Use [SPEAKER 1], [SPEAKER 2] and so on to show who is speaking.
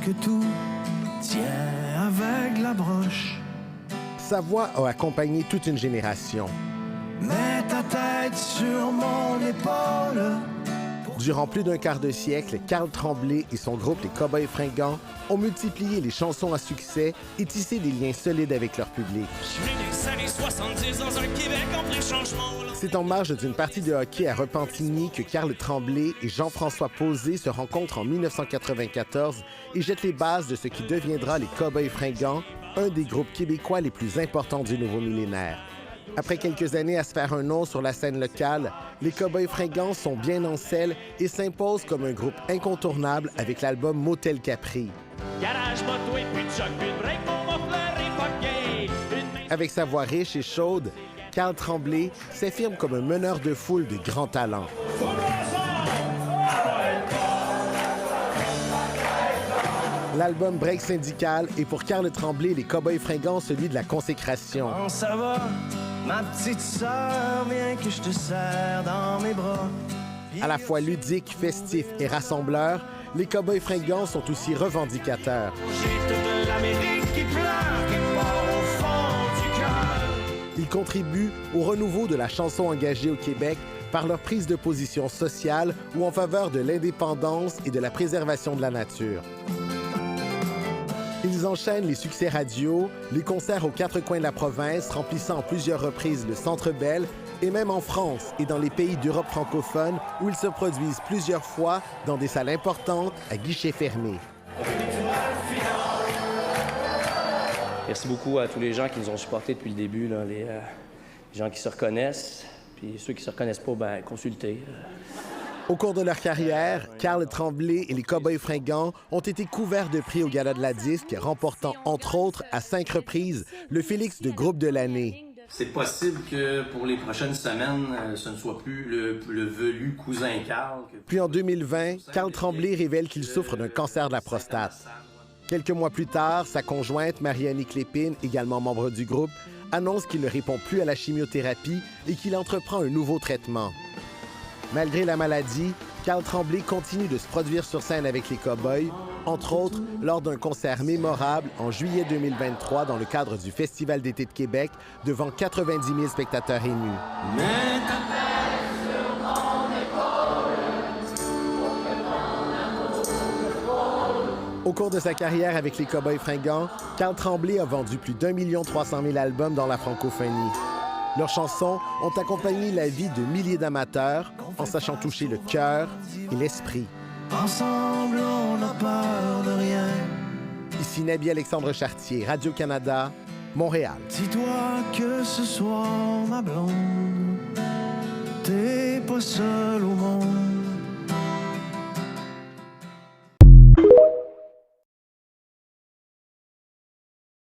[SPEAKER 1] que tout tient avec la broche.
[SPEAKER 2] Sa voix a accompagné toute une génération.
[SPEAKER 1] Mets ta tête sur mon épaule.
[SPEAKER 2] Durant plus d'un quart de siècle, Carl Tremblay et son groupe Les Cowboys Fringants ont multiplié les chansons à succès et tissé des liens solides avec leur public. C'est en marge d'une partie de hockey à Repentigny que Carl Tremblay et Jean-François Posé se rencontrent en 1994 et jettent les bases de ce qui deviendra Les Cowboys Fringants, un des groupes québécois les plus importants du nouveau millénaire. Après quelques années à se faire un nom sur la scène locale, les Cowboys Fringants sont bien en selle et s'imposent comme un groupe incontournable avec l'album Motel Capri. Avec sa voix riche et chaude, Carl Tremblay s'affirme comme un meneur de foule de grand talent. L'album Break Syndical est pour Carl Tremblay et les Cowboys Fringants celui de la consécration.
[SPEAKER 1] Comment ça va, ma petite sœur, viens que je te serre dans mes bras.
[SPEAKER 2] À la fois ludique, festif et rassembleur, les Cowboys Fringants sont aussi revendicateurs.
[SPEAKER 1] J'ai toute l'Amérique qui pleure, qui part au fond du cœur.
[SPEAKER 2] Ils contribuent au renouveau de la chanson engagée au Québec par leur prise de position sociale ou en faveur de l'indépendance et de la préservation de la nature. Ils enchaînent les succès radio, les concerts aux quatre coins de la province, remplissant en plusieurs reprises le Centre Bell, et même en France et dans les pays d'Europe francophone, où ils se produisent plusieurs fois dans des salles importantes à guichets fermés.
[SPEAKER 3] Merci beaucoup à tous les gens qui nous ont supportés depuis le début, là, les gens qui se reconnaissent, puis ceux qui se reconnaissent pas, ben consultez.
[SPEAKER 2] Au cours de leur carrière, Carl Tremblay et les Cowboys Fringants ont été couverts de prix au Gala de la Disque, remportant entre autres à 5 reprises le Félix de groupe de l'année.
[SPEAKER 3] C'est possible que pour les prochaines semaines, ce ne soit plus le velu cousin Carl.
[SPEAKER 2] Puis en 2020, Carl Tremblay révèle qu'il souffre d'un cancer de la prostate. Quelques mois plus tard, sa conjointe, Marie-Annick Lépine, également membre du groupe, annonce qu'il ne répond plus à la chimiothérapie et qu'il entreprend un nouveau traitement. Malgré la maladie, Carl Tremblay continue de se produire sur scène avec les Cowboys, entre autres lors d'un concert mémorable en juillet 2023 dans le cadre du Festival d'été de Québec devant 90 000 spectateurs émus. Au cours de sa carrière avec les Cowboys Fringants, Carl Tremblay a vendu plus d'1 300 000 albums dans la francophonie. Leurs chansons ont accompagné la vie de milliers d'amateurs en sachant toucher le cœur et l'esprit.
[SPEAKER 1] Ensemble, on n'a peur de rien.
[SPEAKER 2] Ici Nabi Alexandre Chartier, Radio-Canada, Montréal.
[SPEAKER 1] Dis-toi que ce soir, ma blonde, t'es pas seule au monde.